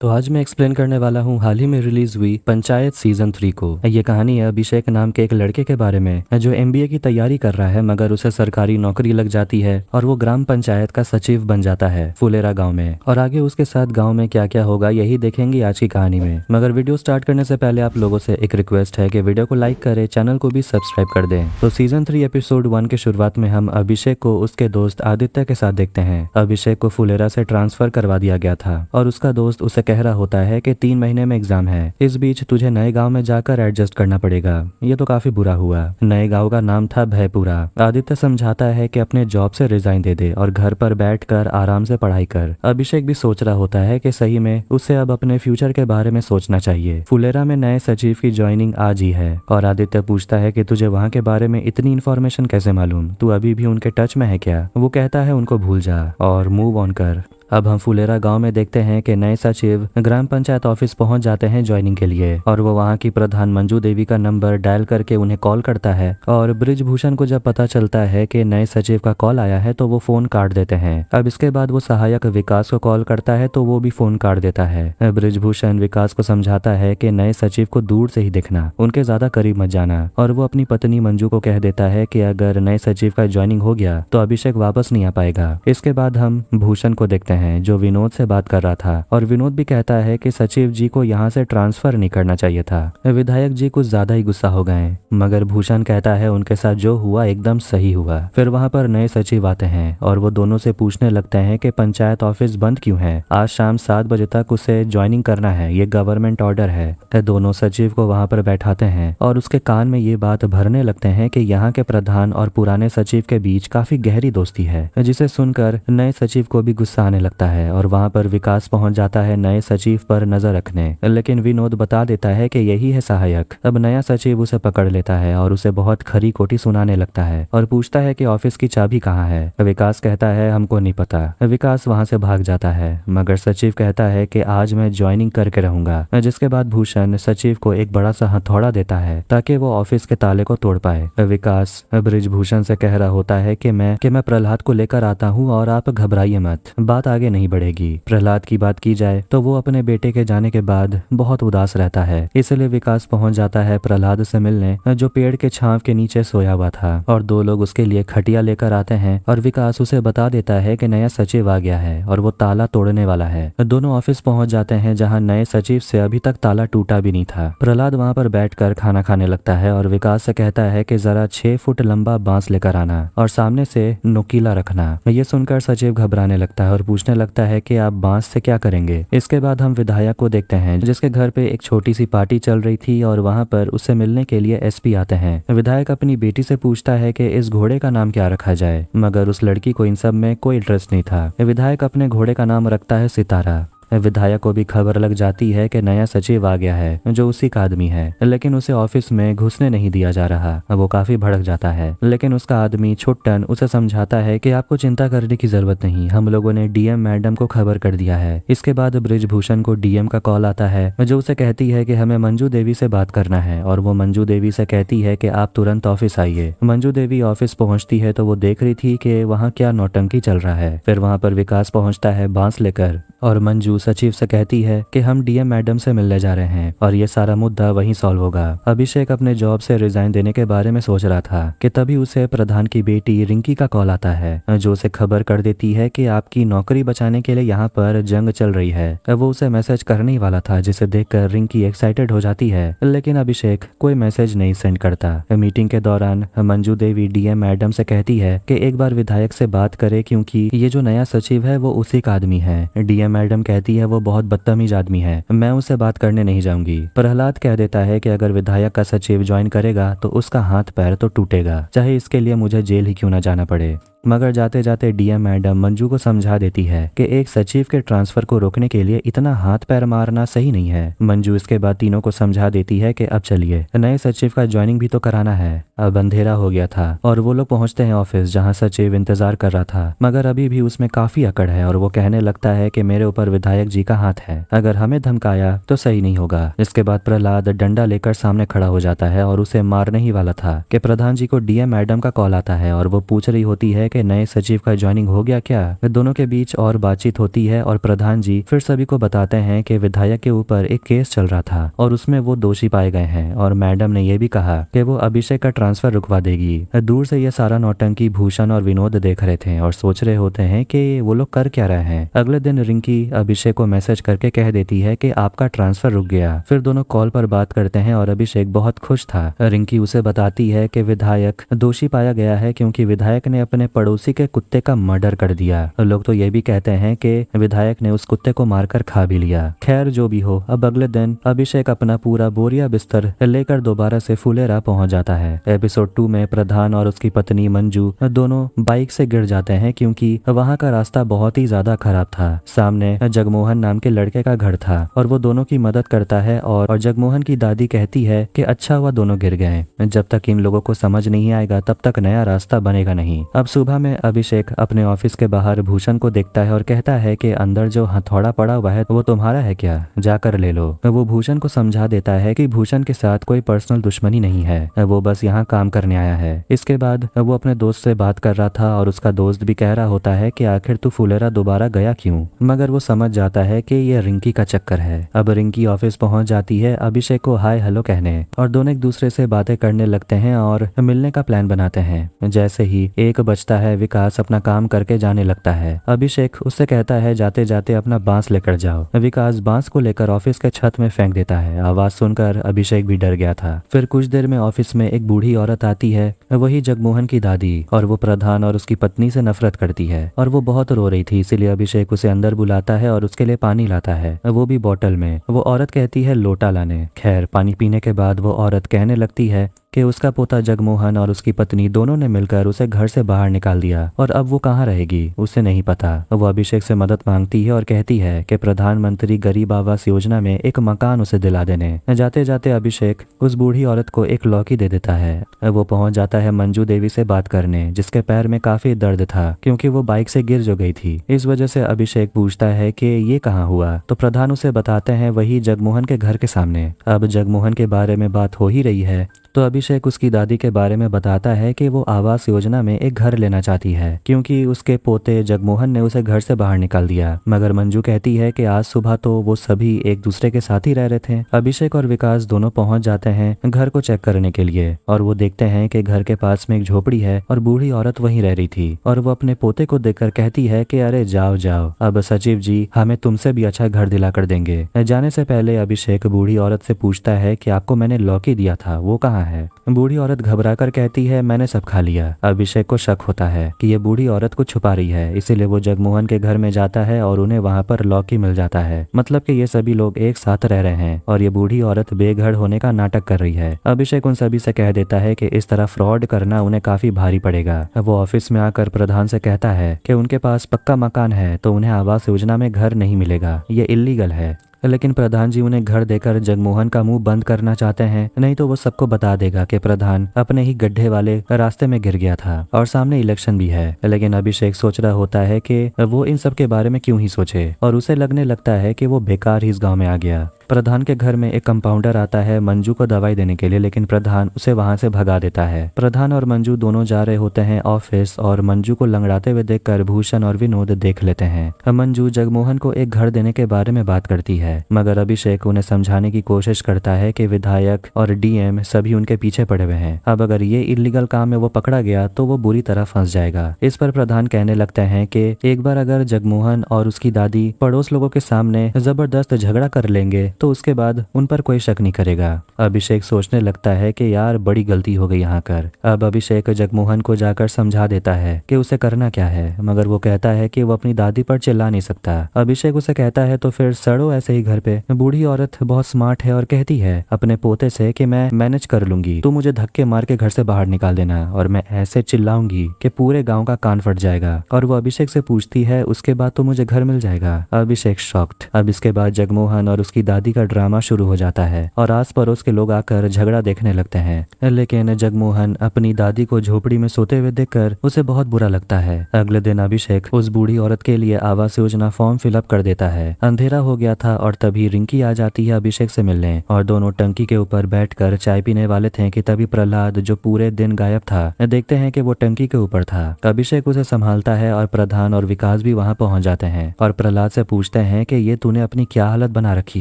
तो आज मैं एक्सप्लेन करने वाला हूँ हाल ही में रिलीज हुई पंचायत सीजन 3 को। ये कहानी है अभिषेक नाम के एक लड़के के बारे में जो एमबीए की तैयारी कर रहा है, मगर उसे सरकारी नौकरी लग जाती है और वो ग्राम पंचायत का सचिव बन जाता है फुलेरा गांव में। और आगे उसके साथ गांव में क्या क्या होगा यही देखेंगे आज की कहानी में। मगर वीडियो स्टार्ट करने से पहले आप लोगों से एक रिक्वेस्ट है कि वीडियो को लाइक करें, चैनल को भी सब्सक्राइब कर दें। तो सीजन 3 एपिसोड 1 की शुरुआत में हम अभिषेक को उसके दोस्त आदित्य के साथ देखते हैं। अभिषेक को फुलेरा से ट्रांसफर करवा दिया गया था और उसका दोस्त उसे कह रहा होता है कि 3 महीने में एग्जाम है, इस बीच तुझे नए गांव में जाकर एडजस्ट करना पड़ेगा। ये तो काफी बुरा हुआ। नए गांव का नाम था भयपुरा। आदित्य समझाता है कि अपने जॉब से रिजाइन दे दे और घर पर बैठकर आराम से पढ़ाई कर। अभिषेक भी सोच रहा होता है कि सही में उसे अब अपने फ्यूचर के बारे में सोचना चाहिए। फुलेरा में नए सचिव की ज्वाइनिंग आज ही है और आदित्य पूछता है कि तुझे वहाँ के बारे में इतनी इन्फॉर्मेशन कैसे मालूम, तू अभी भी उनके टच में है क्या? वो कहता है उनको भूल जा और मूव ऑन कर। अब हम फुलेरा गांव में देखते हैं कि नए सचिव ग्राम पंचायत ऑफिस पहुंच जाते हैं ज्वाइनिंग के लिए और वो वहां की प्रधान मंजू देवी का नंबर डायल करके उन्हें कॉल करता है। और ब्रिजभूषण को जब पता चलता है कि नए सचिव का कॉल आया है तो वो फोन काट देते हैं। अब इसके बाद वो सहायक विकास को कॉल करता है तो वो भी फोन काट देता है। ब्रिजभूषण विकास को समझाता है कि नए सचिव को दूर से ही देखना, उनके ज्यादा करीब मत जाना। और वो अपनी पत्नी मंजू को कह देता है कि अगर नए सचिव का ज्वाइनिंग हो गया तो अभिषेक वापस नहीं आ पाएगा। इसके बाद हम भूषण को देखते हैं जो विनोद से बात कर रहा था और विनोद भी कहता है कि सचिव जी को यहाँ से ट्रांसफर नहीं करना चाहिए था। विधायक जी कुछ ज्यादा ही गुस्सा हो गए, मगर भूषण कहता है उनके साथ जो हुआ एकदम सही हुआ। फिर वहाँ पर नए सचिव आते हैं और वो दोनों से पूछने लगते हैं कि पंचायत ऑफिस बंद क्यों है, आज शाम 7 बजे तक उसे ज्वाइनिंग करना है, ये गवर्नमेंट ऑर्डर है। दोनों सचिव को वहाँ पर बैठाते हैं और उसके कान में ये बात भरने लगते हैं कि यहाँ के प्रधान और पुराने सचिव के बीच काफी गहरी दोस्ती है, जिसे सुनकर नए सचिव को भी गुस्सा आने लगता है। और वहां पर विकास पहुंच जाता है नए सचिव पर नजर रखने, लेकिन विनोद बता देता है कि यही है सहायक। अब नया सचिव उसे पकड़ लेता है और उसे बहुत खरी खोटी सुनाने लगता है और पूछता है कि ऑफिस की चाबी कहाँ है। विकास कहता है हमको नहीं पता। विकास वहां से भाग जाता है, मगर सचिव कहता है कि आज मैं ज्वाइनिंग करके रहूंगा। जिसके बाद भूषण सचिव को एक बड़ा सा हथौड़ा देता है ताकि वो ऑफिस के ताले को तोड़ पाए। विकास ब्रिजभूषण से कह रहा होता है कि मैं प्रहलाद को लेकर आता हूँ और आप घबराइए मत, बात आगे नहीं बढ़ेगी। प्रहलाद की बात की जाए तो वो अपने बेटे के जाने के बाद बहुत उदास रहता है, इसलिए विकास पहुंच जाता है प्रहलाद से मिलने, जो पेड़ के छांव के नीचे सोया हुआ था। और 2 लोग उसके लिए खटिया लेकर आते हैं और विकास उसे बता देता है कि नया सचिव आ गया है और वो ताला तोड़ने वाला है। दोनों ऑफिस पहुंच जाते हैं जहां नए सचिव से अभी तक ताला टूटा भी नहीं था। प्रहलाद वहां पर बैठकर खाना खाने लगता है और विकास से कहता है कि जरा 6 फुट लंबा बांस लेकर आना और सामने से नुकीला रखना। ये सुनकर सचिव घबराने लगता है और पूछने लगता है कि आप बांस से क्या करेंगे। इसके बाद हम विधायक को देखते हैं जिसके घर पे एक छोटी सी पार्टी चल रही थी और वहां पर उससे मिलने के लिए एसपी आते हैं। विधायक अपनी बेटी से पूछता है कि इस घोड़े का नाम क्या रखा जाए, मगर उस लड़की को इन सब में कोई इंटरेस्ट नहीं था। विधायक अपने घोड़े का नाम रखता है सितारा। विधायक को भी खबर लग जाती है कि नया सचिव आ गया है जो उसी का आदमी है, लेकिन उसे ऑफिस में घुसने नहीं दिया जा रहा। वो काफी भड़क जाता है, लेकिन उसका आदमी छुट्टन उसे समझाता है कि आपको चिंता करने की जरूरत नहीं, हम लोगों ने डीएम मैडम को खबर कर दिया है। इसके बाद ब्रिजभूषण को डीएम का कॉल आता है जो उसे कहती है कि हमें मंजू देवी से बात करना है और वो मंजू देवी से कहती है कि आप तुरंत ऑफिस आइए। मंजू देवी ऑफिस पहुंचती है तो वो देख रही थी कि वहाँ क्या नौटंकी चल रहा है। फिर वहाँ पर विकास पहुंचता है बांस लेकर और मंजू सचिव से कहती है कि हम डीएम मैडम से मिलने जा रहे हैं और ये सारा मुद्दा वहीं सॉल्व होगा। अभिषेक अपने जॉब से रिजाइन देने के बारे में सोच रहा था कि तभी उसे प्रधान की बेटी रिंकी का कॉल आता है जो उसे खबर कर देती है कि आपकी नौकरी बचाने के लिए यहाँ पर जंग चल रही है। वो उसे मैसेज करने ही वाला था, जिसे देखकर रिंकी एक्साइटेड हो जाती है, लेकिन अभिषेक कोई मैसेज नहीं सेंड करता। मीटिंग के दौरान मंजू देवी डीएम मैडम से कहती है कि एक बार विधायक से बात करे क्योंकि ये जो नया सचिव है वो उसी का आदमी है। डीएम मैडम कहती है वो बहुत बदतमीज आदमी है, मैं उससे बात करने नहीं जाऊंगी। प्रहलाद कह देता है कि अगर विधायक का सचिव ज्वाइन करेगा तो उसका हाथ पैर तो टूटेगा, चाहे इसके लिए मुझे जेल ही क्यों ना जाना पड़े। मगर जाते जाते डीएम मैडम मंजू को समझा देती है कि एक सचिव के ट्रांसफर को रोकने के लिए इतना हाथ पैर मारना सही नहीं है। मंजू इसके बाद तीनों को समझा देती है कि अब चलिए, नए सचिव का ज्वाइनिंग भी तो कराना है। अब अंधेरा हो गया था और वो लोग पहुंचते हैं ऑफिस जहां सचिव इंतजार कर रहा था, मगर अभी भी उसमें काफी अकड़ है और वो कहने लगता है कि मेरे ऊपर विधायक जी का हाथ है, अगर हमें धमकाया तो सही नहीं होगा। इसके बाद प्रहलाद डंडा लेकर सामने खड़ा हो जाता है और उसे मारने ही वाला था कि प्रधान जी को डीएम मैडम का कॉल आता है और वो पूछ रही होती है कि नए सचिव का ज्वाइनिंग हो गया क्या। दोनों के बीच और बातचीत होती है और प्रधान जी फिर सभी को बताते हैं कि विधायक के ऊपर एक केस चल रहा था और उसमें वो दोषी पाए गए हैं और मैडम ने यह भी कहा कि वो अभिषेक का ट्रांसफर रुकवा देगी। दूर से ये सारा नौटंकी भूषण और विनोद देख रहे थे और सोच रहे होते हैं कि वो लोग कर क्या रहे हैं। अगले दिन रिंकी अभिषेक को मैसेज करके कह देती है कि आपका ट्रांसफर रुक गया। फिर दोनों कॉल पर बात करते हैं और अभिषेक बहुत खुश था। रिंकी उसे बताती है कि विधायक दोषी पाया गया है क्योंकि विधायक ने अपने पड़ोसी के कुत्ते का मर्डर कर दिया। लोग तो ये भी कहते हैं कि विधायक ने उस कुत्ते को मारकर खा भी लिया। खैर जो भी हो, अब अगले दिन अभिषेक अपना पूरा बोरिया बिस्तर लेकर दोबारा से फुलेरा पहुंच जाता है। एपिसोड 2 में प्रधान और उसकी पत्नी मंजू दोनों बाइक से गिर जाते हैं क्योंकि वहां का रास्ता बहुत ही ज्यादा खराब था। सामने जगमोहन नाम के लड़के का घर था और वो दोनों की मदद करता है और जगमोहन की दादी कहती है कि अच्छा हुआ दोनों गिर गए, जब तक इन लोगों को समझ नहीं आएगा तब तक नया रास्ता बनेगा नहीं। अब सुबह में अभिषेक अपने ऑफिस के बाहर भूषण को देखता है और कहता है कि अंदर जो हथौड़ा पड़ा हुआ है वो तुम्हारा है क्या, जाकर ले लो। वो भूषण को समझा देता है कि भूषण के साथ कोई पर्सनल दुश्मनी नहीं है, वो बस यहाँ काम करने आया है। इसके बाद वो अपने दोस्त से बात कर रहा था और उसका दोस्त भी कह रहा होता है कि आखिर तू फुलेरा दोबारा गया क्यों, मगर वो समझ जाता है कि ये रिंकी का चक्कर है। अब रिंकी ऑफिस पहुंच जाती है अभिषेक को हाय हेलो कहने और दोनों एक दूसरे से बातें करने लगते हैं और मिलने का प्लान बनाते हैं। जैसे ही 1 बजता है विकास अपना काम करके जाने लगता है। अभिषेक उससे कहता है जाते जाते अपना बांस लेकर जाओ। विकास बांस को लेकर ऑफिस के छत में फेंक देता है। आवाज सुनकर अभिषेक भी डर गया था। फिर कुछ देर में ऑफिस में एक बूढ़ी औरत आती है, वही जगमोहन की दादी, और वो प्रधान और उसकी पत्नी से नफरत करती है और वो बहुत रो रही थी, इसीलिए अभिषेक उसे अंदर बुलाता है और उसके लिए पानी लाता है, वो भी बोतल में। वो औरत कहती है लोटा लाने। खैर पानी पीने के बाद वो औरत कहने लगती है कि उसका पोता जगमोहन और उसकी पत्नी दोनों ने मिलकर उसे घर से बाहर निकाल दिया और अब वो कहाँ रहेगी उसे नहीं पता। वो अभिषेक से मदद मांगती है और कहती है कि प्रधानमंत्री गरीब आवास योजना में एक मकान उसे दिला देने। जाते जाते अभिषेक उस बूढ़ी औरत को एक लौकी दे देता है। वो पहुंच जाता है मंजू देवी से बात करने, जिसके पैर में काफी दर्द था क्योंकि वो बाइक से गिर जो गई थी। इस वजह से अभिषेक पूछता है कि ये कहाँ हुआ, तो प्रधान उसे बताते हैं वही जगमोहन के घर के सामने। अब जगमोहन के बारे में बात हो ही रही है तो अभिषेक उसकी दादी के बारे में बताता है कि वो आवास योजना में एक घर लेना चाहती है क्योंकि उसके पोते जगमोहन ने उसे घर से बाहर निकाल दिया। मगर मंजू कहती है कि आज सुबह तो वो सभी एक दूसरे के साथ ही रह रहे थे। अभिषेक और विकास दोनों पहुंच जाते हैं घर को चेक करने के लिए और वो देखते हैं कि घर के पास में एक झोपड़ी है और बूढ़ी औरत वहीं रह रही थी और वो अपने पोते को देखकर कहती है कि अरे जाओ जाओ, अब सचिव जी हमें तुमसे भी अच्छा घर दिला कर देंगे। जाने से पहले अभिषेक बूढ़ी औरत से पूछता है कि आपको मैंने लौकी दिया था वो कहाँ है। बूढ़ी औरत घबराकर कहती है मैंने सब खा लिया। अभिषेक को शक होता है कि ये बूढ़ी औरत को छुपा रही है, इसीलिए वो जगमोहन के घर में जाता है और उन्हें वहां पर लौकी मिल जाता है। मतलब कि ये सभी लोग एक साथ रह रहे हैं और ये बूढ़ी औरत बेघर होने का नाटक कर रही है। अभिषेक उन सभी से कह देता है कि इस तरह फ्रॉड करना उन्हें काफी भारी पड़ेगा। वो ऑफिस में आकर प्रधान से कहता है कि उनके पास पक्का मकान है तो उन्हें आवास योजना में घर नहीं मिलेगा, ये इल्लीगल है। लेकिन प्रधान जी उन्हें घर देकर जगमोहन का मुंह बंद करना चाहते हैं, नहीं तो वो सबको बता देगा कि प्रधान अपने ही गड्ढे वाले रास्ते में गिर गया था और सामने इलेक्शन भी है। लेकिन अभिषेक सोच रहा होता है कि वो इन सब के बारे में क्यों ही सोचे और उसे लगने लगता है कि वो बेकार ही इस गाँव में आ गया। प्रधान के घर में एक कंपाउंडर आता है मंजू को दवाई देने के लिए, लेकिन प्रधान उसे वहां से भगा देता है। प्रधान और मंजू दोनों जा रहे होते हैं ऑफिस और मंजू को लंगड़ाते हुए देखकर भूषण और विनोद देख लेते हैं। मंजू जगमोहन को एक घर देने के बारे में बात करती है, मगर अभिषेक उन्हें समझाने की कोशिश करता है कि विधायक और डीएम सभी उनके पीछे पड़े हुए हैं। अब अगर ये इलीगल काम में वो पकड़ा गया तो वो बुरी तरह फंस जाएगा। इस पर प्रधान कहने लगते हैं कि एक बार अगर जगमोहन और उसकी दादी पड़ोस लोगों के सामने जबरदस्त झगड़ा कर लेंगे तो उसके बाद उन पर कोई शक नहीं करेगा। अभिषेक सोचने लगता है कि यार बड़ी गलती हो गई यहाँ कर। अब अभिषेक जगमोहन को जाकर समझा देता है कि उसे करना क्या है, मगर वो कहता है कि वो अपनी दादी पर चिल्ला नहीं सकता। अभिषेक उसे कहता है तो फिर सड़ो ऐसे ही घर पे। बूढ़ी औरत बहुत स्मार्ट है और कहती है अपने पोते से कि मैं मैनेज कर लूंगी, तू मुझे धक्के मार के घर से बाहर निकाल देना और मैं ऐसे चिल्लाऊंगी कि पूरे गाँव का कान फट जाएगा। और वो अभिषेक से पूछती है उसके बाद तो मुझे घर मिल जाएगा। अभिषेक शॉक्ड। अब इसके बाद जगमोहन और उसकी दादी दादी का ड्रामा शुरू हो जाता है और आस पड़ोस के लोग आकर झगड़ा देखने लगते हैं। लेकिन जगमोहन अपनी दादी को झोपड़ी में सोते हुए देखकर उसे बहुत बुरा लगता है। अगले दिन अभिषेक उस बूढ़ी औरत के लिए आवास योजना फॉर्म फिलअप कर देता है। अंधेरा हो गया था और तभी रिंकी आ जाती है अभिषेक से मिलने और दोनों टंकी के ऊपर बैठकर चाय पीने वाले थे कि तभी प्रहलाद, जो पूरे दिन गायब था, देखते हैं कि वो टंकी के ऊपर था। अभिषेक उसे संभालता है और प्रधान और विकास भी वहां पहुंच जाते हैं और प्रहलाद से पूछते हैं कि ये तूने अपनी क्या हालत बना रखी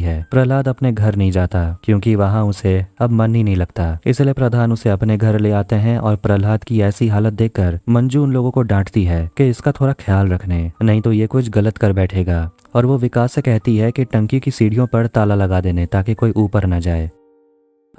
है। प्रहलाद अपने घर नहीं जाता क्योंकि वहां उसे अब मन ही नहीं लगता, इसलिए प्रधान उसे अपने घर ले आते हैं और प्रहलाद की ऐसी हालत देखकर मंजू उन लोगों को डांटती है कि इसका थोड़ा ख्याल रखने, नहीं तो ये कुछ गलत कर बैठेगा। और वो विकास से कहती है कि टंकी की सीढ़ियों पर ताला लगा देने ताकि कोई ऊपर न जाए।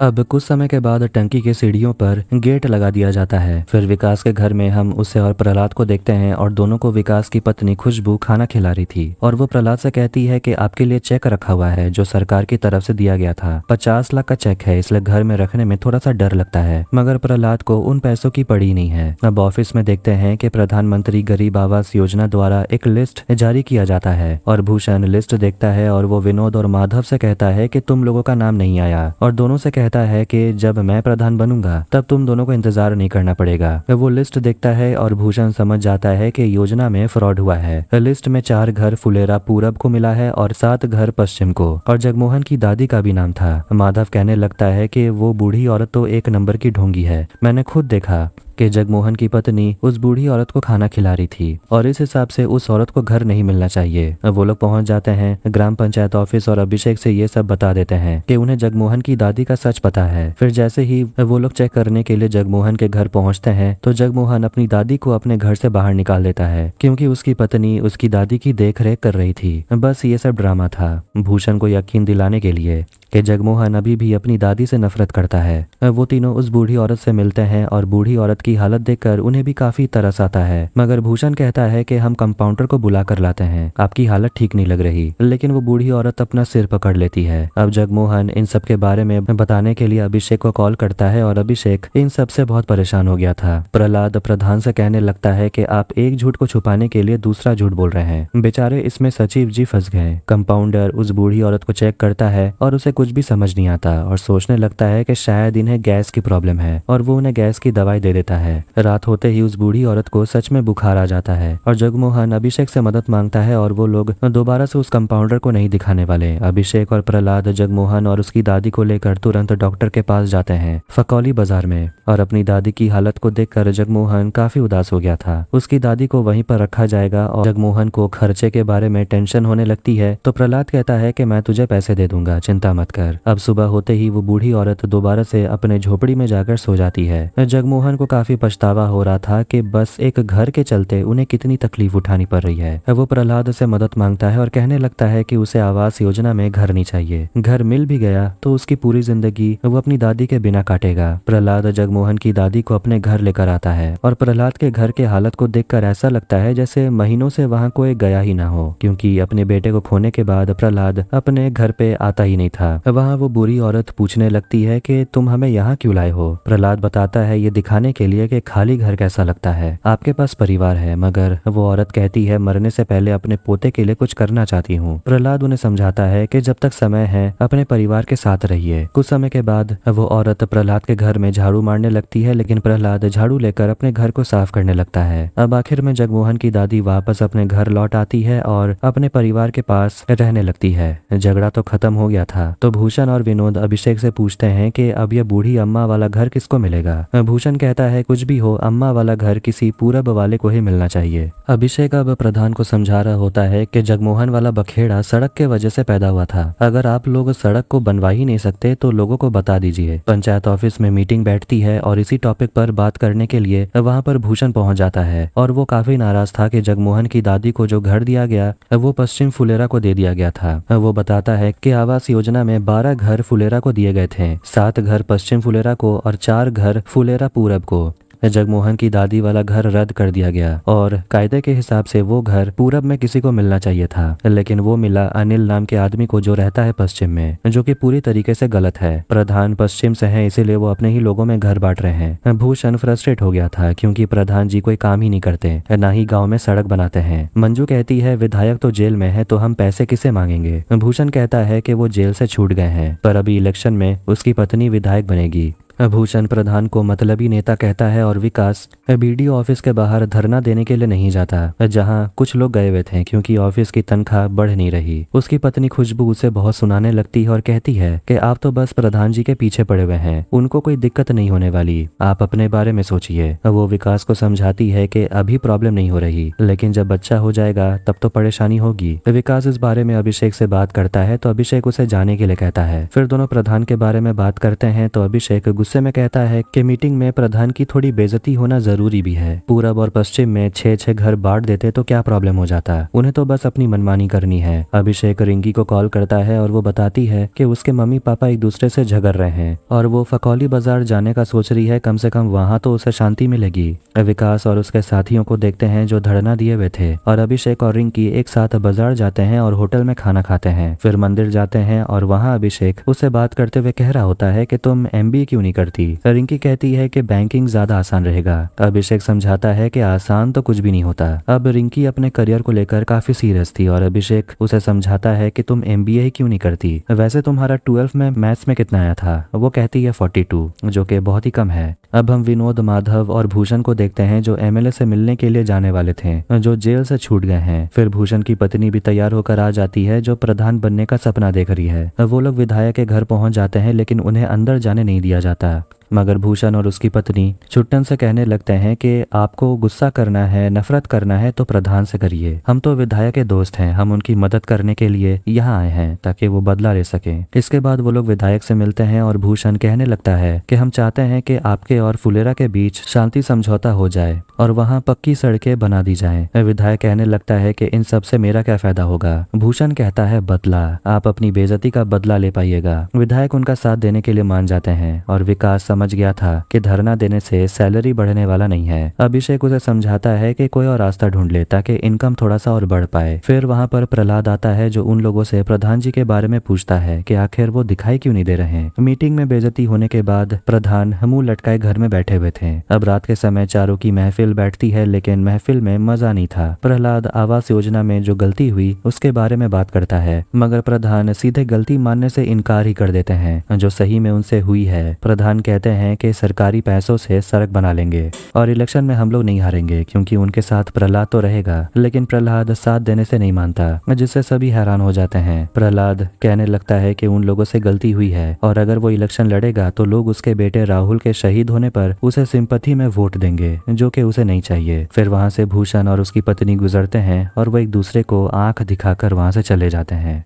अब कुछ समय के बाद टंकी के सीढ़ियों पर गेट लगा दिया जाता है। फिर विकास के घर में हम उसे और प्रहलाद को देखते हैं और दोनों को विकास की पत्नी खुशबू खाना खिला रही थी और वो प्रहलाद से कहती है कि आपके लिए चेक रखा हुआ है जो सरकार की तरफ से दिया गया था। 50 लाख का चेक है, इसलिए घर में रखने में थोड़ा सा डर लगता है, मगर प्रहलाद को उन पैसों की पड़ी नहीं है। अब ऑफिस में देखते हैं कि प्रधानमंत्री गरीब आवास योजना द्वारा एक लिस्ट जारी किया जाता है और भूषण लिस्ट देखता है और वो विनोद और माधव से कहता है कि तुम लोगों का नाम नहीं आया और दोनों से कहता है कि जब मैं प्रधान बनूंगा तब तुम दोनों को इंतजार नहीं करना पड़ेगा। वो लिस्ट देखता है और भूषण समझ जाता है कि योजना में फ्रॉड हुआ है। लिस्ट में 4 घर फुलेरा पूरब को मिला है और 7 घर पश्चिम को, और जगमोहन की दादी का भी नाम था। माधव कहने लगता है कि वो बूढ़ी औरत तो एक नंबर की ढोंगी है, मैंने खुद देखा कि जगमोहन की पत्नी उस बूढ़ी औरत को खाना खिला रही थी और इस हिसाब से उस औरत को घर नहीं मिलना चाहिए। वो लोग पहुंच जाते हैं ग्राम पंचायत ऑफिस और अभिषेक से ये सब बता देते हैं कि उन्हें जगमोहन की दादी का सच पता है। फिर जैसे ही वो लोग चेक करने के लिए जगमोहन के घर पहुंचते हैं तो जगमोहन अपनी दादी को अपने घर से बाहर निकाल देता है क्योंकि उसकी पत्नी उसकी दादी की देख रेख कर रही थी। बस ये सब ड्रामा था भूषण को यकीन दिलाने के लिए कि जगमोहन अभी भी अपनी दादी से नफरत करता है। वो तीनों उस बूढ़ी औरत से मिलते हैं और बूढ़ी औरत की हालत देखकर उन्हें भी काफी तरस आता है, मगर भूषण कहता है कि हम कंपाउंडर को बुला कर लाते हैं, आपकी हालत ठीक नहीं लग रही। लेकिन वो बूढ़ी औरत अपना सिर पकड़ लेती है। अब जगमोहन इन सब के बारे में बताने के लिए अभिषेक को कॉल करता है और अभिषेक इन सब से बहुत परेशान हो गया था। प्रहलाद प्रधान से कहने लगता है कि आप एक झूठ को छुपाने के लिए दूसरा झूठ बोल रहे हैं। बेचारे इसमें सचिव जी फंस गए। कंपाउंडर उस बूढ़ी औरत को चेक करता है और उसे कुछ भी समझ नहीं आता और सोचने लगता है कि शायद इन्हें गैस की प्रॉब्लम है और वो उन्हें गैस की दवाई दे देता है। रात होते ही उस बूढ़ी औरत को सच में बुखार आ जाता है और जगमोहन अभिषेक से मदद मांगता है और वो लोग दोबारा से उस कंपाउंडर को नहीं दिखाने वाले। अभिषेक और प्रहलाद जगमोहन और उसकी दादी को लेकर तुरंत डॉक्टर के पास जाते हैं फकौली बाजार में, और अपनी दादी की हालत को देखकर जगमोहन काफी उदास हो गया था। उसकी दादी को वहीं पर रखा जाएगा और जगमोहन को खर्चे के बारे में टेंशन होने लगती है तो प्रहलाद कहता है कि मैं तुझे पैसे दे दूंगा, चिंता मत कर। अब सुबह होते ही वो बूढ़ी औरत दोबारा से अपने झोपड़ी में जाकर सो जाती है। जगमोहन को काफी पछतावा हो रहा था कि बस एक घर के चलते उन्हें कितनी तकलीफ उठानी पड़ रही है। वो प्रहलाद से मदद मांगता है और कहने लगता है कि उसे आवास योजना में घर नहीं चाहिए, घर मिल भी गया तो उसकी पूरी जिंदगी वो अपनी दादी के बिना काटेगा। प्रहलाद जगमोहन की दादी को अपने घर लेकर आता है और प्रहलाद के घर के हालत को देखकर ऐसा लगता है जैसे महीनों से वहाँ कोई गया ही ना हो, क्योंकि अपने बेटे को खोने के बाद प्रहलाद अपने घर पे आता ही नहीं था। वहाँ वो बुरी औरत पूछने लगती है कि तुम हमें यहाँ क्यों लाए हो। प्रहलाद बताता है ये दिखाने के लिए कि खाली घर कैसा लगता है, आपके पास परिवार है। मगर वो औरत कहती है मरने से पहले अपने पोते के लिए कुछ करना चाहती हूँ। प्रहलाद उन्हें समझाता है कि जब तक समय है अपने परिवार के साथ रहिए। कुछ समय के बाद वो औरत प्रहलाद के घर में झाड़ू मारने लगती है, लेकिन प्रहलाद झाड़ू लेकर अपने घर को साफ करने लगता है। अब आखिर में जगमोहन की दादी वापस अपने घर लौट आती है और अपने परिवार के पास रहने लगती है। झगड़ा तो खत्म हो गया था तो भूषण और विनोद अभिषेक से पूछते हैं कि अब ये बूढ़ी अम्मा वाला घर किसको मिलेगा। भूषण कहता है कुछ भी हो अम्मा वाला घर किसी पूरब वाले को ही मिलना चाहिए। अभिषेक अब प्रधान को समझा रहा होता है कि जगमोहन वाला बखेड़ा सड़क के वजह से पैदा हुआ था, अगर आप लोग सड़क को बनवा ही नहीं सकते तो लोगों को बता दीजिए। पंचायत ऑफिस में मीटिंग बैठती है और इसी टॉपिक पर बात करने के लिए वहाँ पर भूषण पहुंच जाता है और वो काफी नाराज था कि जगमोहन की दादी को जो घर दिया गया वो पश्चिम फुलेरा को दे दिया गया था। वो बताता है कि आवास योजना में 12 घर फुलेरा को दिए गए थे, 7 घर पश्चिम फुलेरा को और 4 घर फुलेरा पूरब को। जगमोहन की दादी वाला घर रद्द कर दिया गया और कायदे के हिसाब से वो घर पूरब में किसी को मिलना चाहिए था, लेकिन वो मिला अनिल नाम के आदमी को जो रहता है पश्चिम में, जो कि पूरी तरीके से गलत है। प्रधान पश्चिम से है, इसीलिए वो अपने ही लोगों में घर बांट रहे हैं। भूषण फ्रस्ट्रेट हो गया था क्योंकि प्रधान जी कोई काम ही नहीं करते, ना ही गाँव में सड़क बनाते हैं। मंजू कहती है विधायक तो जेल में है तो हम पैसे किसे मांगेंगे। भूषण कहता है कि वो जेल से छूट गए हैं पर अभी इलेक्शन में उसकी पत्नी विधायक बनेगी। भूषण प्रधान को मतलबी नेता कहता है और विकास बीडीओ ऑफिस के बाहर धरना देने के लिए नहीं जाता, जहां कुछ लोग गए हुए थे क्योंकि ऑफिस की तनख्वाह बढ़ नहीं रही। उसकी पत्नी खुशबू उसे बहुत सुनाने लगती है और कहती है कि आप तो बस प्रधान जी के पीछे पड़े हुए हैं, उनको कोई दिक्कत नहीं होने वाली, आप अपने बारे में सोचिए। वो विकास को समझाती है कि अभी प्रॉब्लम नहीं हो रही, लेकिन जब बच्चा हो जाएगा तब तो परेशानी होगी। विकास इस बारे में अभिषेक से बात करता है तो अभिषेक उसे जाने के लिए कहता है। फिर दोनों प्रधान के बारे में बात करते हैं तो अभिषेक गुस्से में कहता है कि मीटिंग में प्रधान की थोड़ी बेइज्जती होना जरूरी भी है। पूरब और पश्चिम में 6-6 घर बांट देते तो क्या प्रॉब्लम हो जाता, उन्हें तो बस अपनी मनमानी करनी है। अभिषेक रिंकी को कॉल करता है और वो बताती है कि उसके मम्मी पापा एक दूसरे से झगड़ रहे हैं और वो फकौली बाजार जाने का सोच रही है, कम से कम वहाँ तो उसे शांति मिलेगी। विकास और उसके साथियों को देखते हैं जो धरना दिए हुए थे और अभिषेक और रिंकी एक साथ बाजार जाते हैं और होटल में खाना खाते हैं। फिर मंदिर जाते हैं और वहाँ अभिषेक उससे बात करते हुए कह रहा होता है कि तुम MBA क्यों नहीं करती। रिंकी कहती है कि बैंकिंग ज्यादा आसान रहेगा। अभिषेक समझाता है कि आसान तो कुछ भी नहीं होता। अब रिंकी अपने करियर को लेकर काफी सीरियस थी और अभिषेक उसे समझाता है कि तुम MBA ही क्यों नहीं करती, वैसे तुम्हारा 12th में मैथ्स में कितना आया था। वो कहती है 42, जो कि बहुत ही कम है। अब हम विनोद, माधव और भूषण को देखते हैं जो MLA से मिलने के लिए जाने वाले थे, जो जेल से छूट गए हैं। फिर भूषण की पत्नी भी तैयार होकर आ जाती है जो प्रधान बनने का सपना देख रही है। वो लोग विधायक के घर पहुंच जाते हैं लेकिन उन्हें अंदर जाने नहीं दिया जाता, मगर भूषण और उसकी पत्नी छुट्टन से कहने लगते हैं कि आपको गुस्सा करना है, नफरत करना है तो प्रधान से करिए, हम तो विधायक के दोस्त हैं, हम उनकी मदद करने के लिए यहाँ आए हैं ताकि वो बदला ले सकें। इसके बाद वो लोग विधायक से मिलते हैं और भूषण कहने लगता है कि हम चाहते हैं कि आपके और फुलेरा के बीच शांति समझौता हो जाए और वहाँ पक्की सड़कें बना दी जाएं। विधायक कहने लगता है कि इन सब से मेरा क्या फायदा होगा। भूषण कहता है बदला, आप अपनी बेइज्जती का बदला ले पाइएगा। विधायक उनका साथ देने के लिए मान जाते हैं और विकास समझ गया था कि धरना देने से सैलरी बढ़ने वाला नहीं है। अभिषेक उसे समझाता है कि कोई और रास्ता ढूंढ ले ताकि इनकम थोड़ा सा और बढ़ पाए। फिर वहाँ पर प्रहलाद आता है जो उन लोगों से प्रधान जी के बारे में पूछता है कि आखिर वो दिखाई क्यों नहीं दे रहे हैं। मीटिंग में बेइज्जती होने के बाद प्रधान मुंह लटकाए घर में बैठे हुए थे। अब रात के समय चारों की महफिल बैठती है लेकिन महफिल में मजा नहीं था। प्रहलाद आवास योजना में जो गलती हुई उसके बारे में बात करता है, मगर प्रधान सीधे गलती मानने से इनकार ही कर देते हैं जो सही में उनसे हुई है। प्रधान कहते हैं कि सरकारी पैसों से सड़क बना लेंगे और इलेक्शन में हम लोग नहीं हारेंगे क्योंकि उनके साथ प्रहलाद तो रहेगा, लेकिन प्रहलाद साथ देने से नहीं मानता, जिससे सभी हैरान हो जाते हैं। प्रहलाद कहने लगता है कि उन लोगों से गलती हुई है और अगर वो इलेक्शन लड़ेगा तो लोग उसके बेटे राहुल के शहीद होने पर उसे सिंपैथी में वोट देंगे, जो कि उसे नहीं चाहिए। फिर वहां से भूषण और उसकी पत्नी गुजरते हैं और वो एक दूसरे को आंख दिखाकर वहां से चले जाते हैं।